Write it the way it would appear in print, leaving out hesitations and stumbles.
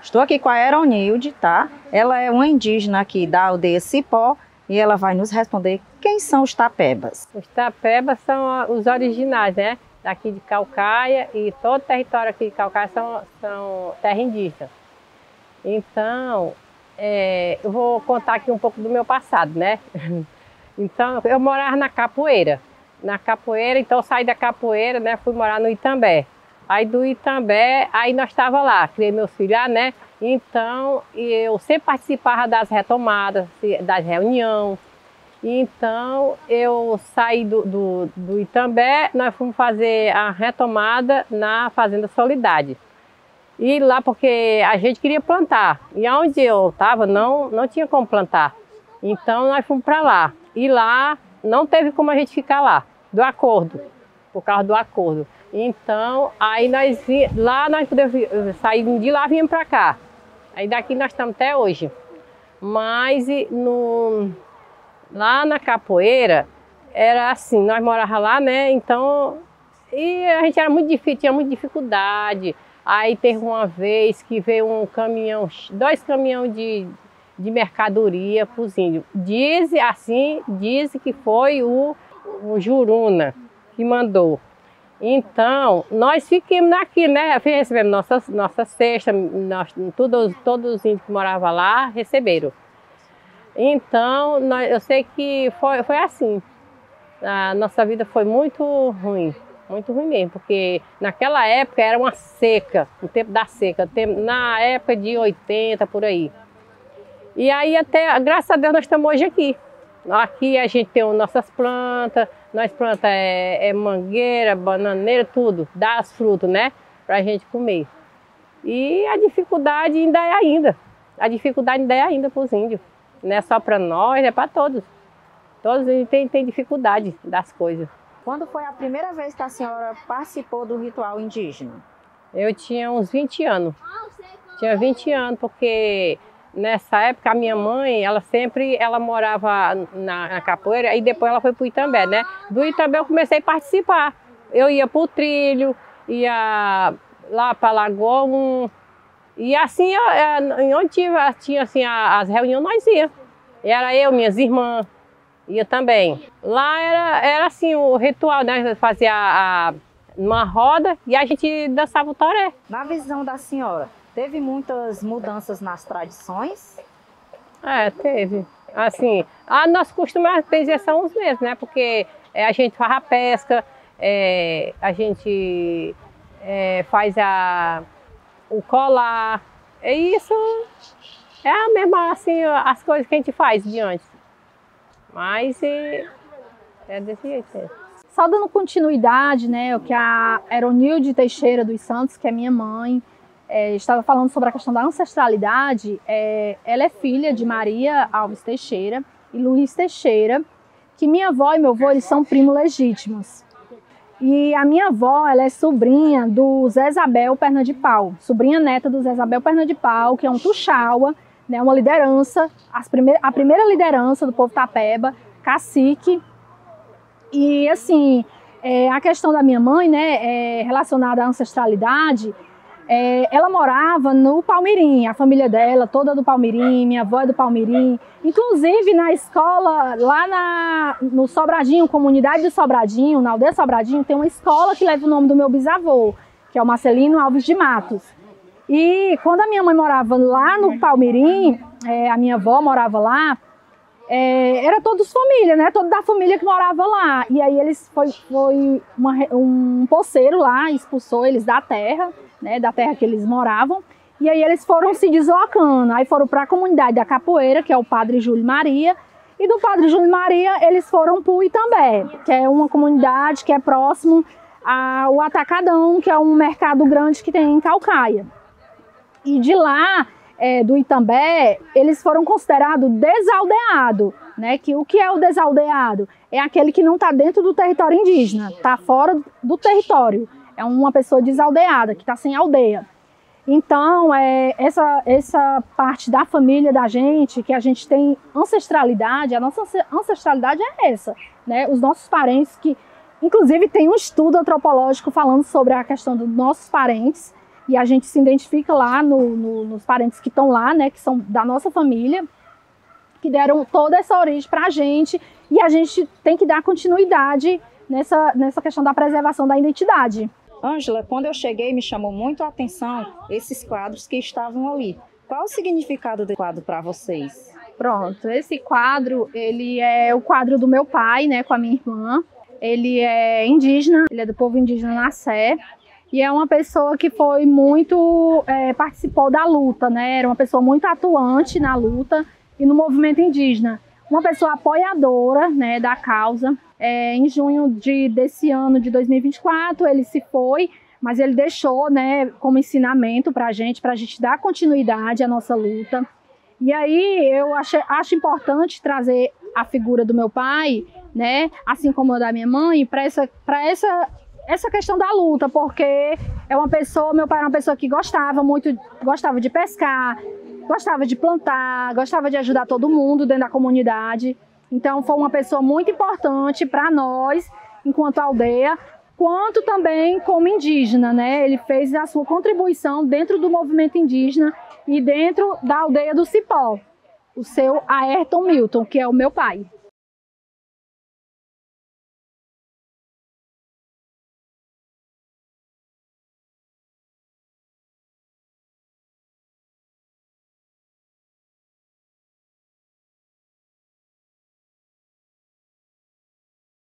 Estou aqui com a Eronilde, tá? Ela é uma indígena aqui da aldeia Cipó e ela vai nos responder quem são os tapebas. Os tapebas são os originais, né? Daqui de Caucaia, e todo o território aqui de Caucaia são terra indígena. Então, eu vou contar aqui um pouco do meu passado, né? Então, eu morava na Capoeira. Na Capoeira, então eu saí da Capoeira, né? Fui morar no Itambé. Aí do Itambé, aí nós estávamos lá, criei meus filhos lá, né? Então, eu sempre participava das retomadas, das reuniões. Então, eu saí do Itambé, nós fomos fazer a retomada na Fazenda Solidade. E lá, porque a gente queria plantar. E onde eu estava, não tinha como plantar. Então, nós fomos para lá. E lá, não teve como a gente ficar lá, do acordo, por causa do acordo. Então, aí nós podemos sair de lá e viemos para cá. Aí daqui nós estamos até hoje. Mas lá na Capoeira, era assim, nós morávamos lá, né? Então, e a gente era muito difícil, tinha muita dificuldade. Aí teve uma vez que veio um caminhão, 2 caminhões de mercadoria para os índios. Diz que foi o Juruna que mandou. Então, nós ficamos aqui, né? Recebemos nossa cesta, todos os índios que moravam lá receberam. Então, eu sei que foi assim. A nossa vida foi muito ruim mesmo, porque naquela época era uma seca, o tempo da seca, na época de 80, por aí. E aí até, graças a Deus, nós estamos hoje aqui. Aqui a gente tem nossas plantas, nós plantamos mangueira, bananeira, tudo, dá as frutas, né, para a gente comer. E a dificuldade ainda é ainda para os índios. Não é só para nós, é para todos. Todos têm dificuldade das coisas. Quando foi a primeira vez que a senhora participou do ritual indígena? Eu tinha uns 20 anos. Tinha 20 anos, porque nessa época a minha mãe, ela morava na Capoeira e depois ela foi para o Itambé, né? Do Itambé eu comecei a participar. Eu ia para o trilho, ia lá para a Lagoa. E assim, onde tinha assim, as reuniões, nós ia. Era eu, minhas irmãs, ia também. Lá era assim, o ritual, né? Fazia uma roda e a gente dançava o toré. Na visão da senhora, teve muitas mudanças nas tradições? Teve. Assim, nossos costumes são os mesmos, né? Porque a gente faz a pesca, a gente faz o colar. Isso é a mesma, assim, as coisas que a gente faz de antes. Mas é desse jeito mesmo. Só dando continuidade, né, o que a Eronilde Teixeira dos Santos, que é minha mãe, estava falando sobre a questão da ancestralidade. Ela é filha de Maria Alves Teixeira e Luiz Teixeira, que minha avó e meu avô, eles são primos legítimos. E a minha avó, ela é sobrinha do Zé Isabel Perna de Pau, sobrinha neta do Zé Isabel Perna de Pau, que é um tuxaua, né, uma liderança, a primeira liderança do povo tapeba, cacique. E assim, a questão da minha mãe, né, relacionada à ancestralidade, ela morava no Palmirim, a família dela toda do Palmirim, minha avó é do Palmirim. Inclusive na escola, lá no Sobradinho, comunidade do Sobradinho, na aldeia Sobradinho, tem uma escola que leva o nome do meu bisavô, que é o Marcelino Alves de Matos. E quando a minha mãe morava lá no Palmirim, a minha avó morava lá, era todos família, né? Toda da família que morava lá. E aí um poceiro lá expulsou eles da terra, né? Da terra que eles moravam. E aí eles foram se deslocando. Aí foram para a comunidade da Capoeira, que é o Padre Júlio Maria. E do Padre Júlio Maria eles foram para o Itambé, que é uma comunidade que é próximo ao Atacadão, que é um mercado grande que tem em Caucaia. E de lá, do Itambé, eles foram considerados desaldeados, né? O que é o desaldeado? É aquele que não está dentro do território indígena, está fora do território. É uma pessoa desaldeada, que está sem aldeia. Então, essa parte da família da gente, que a gente tem ancestralidade, a nossa ancestralidade é essa, né? Os nossos parentes, que inclusive tem um estudo antropológico falando sobre a questão dos nossos parentes, e a gente se identifica lá nos parentes que estão lá, né, que são da nossa família, que deram toda essa origem para a gente, e a gente tem que dar continuidade nessa questão da preservação da identidade. Ângela, quando eu cheguei, me chamou muito a atenção esses quadros que estavam ali. Qual o significado do quadro para vocês? Pronto, esse quadro, ele é o quadro do meu pai, né, com a minha irmã. Ele é indígena, ele é do povo indígena Nassé, e é uma pessoa que foi muito, participou da luta, né, era uma pessoa muito atuante na luta e no movimento indígena. Uma pessoa apoiadora, né, da causa. Em junho desse ano de 2024, ele se foi, mas ele deixou, né, como ensinamento para a gente dar continuidade à nossa luta. E aí eu acho importante trazer a figura do meu pai, né, assim como a da minha mãe, para essa questão da luta, porque meu pai era uma pessoa que gostava de pescar, gostava de plantar, gostava de ajudar todo mundo dentro da comunidade. Então foi uma pessoa muito importante para nós, enquanto aldeia, quanto também como indígena, né? Ele fez a sua contribuição dentro do movimento indígena e dentro da aldeia do Cipó, o seu Ayrton Milton, que é o meu pai.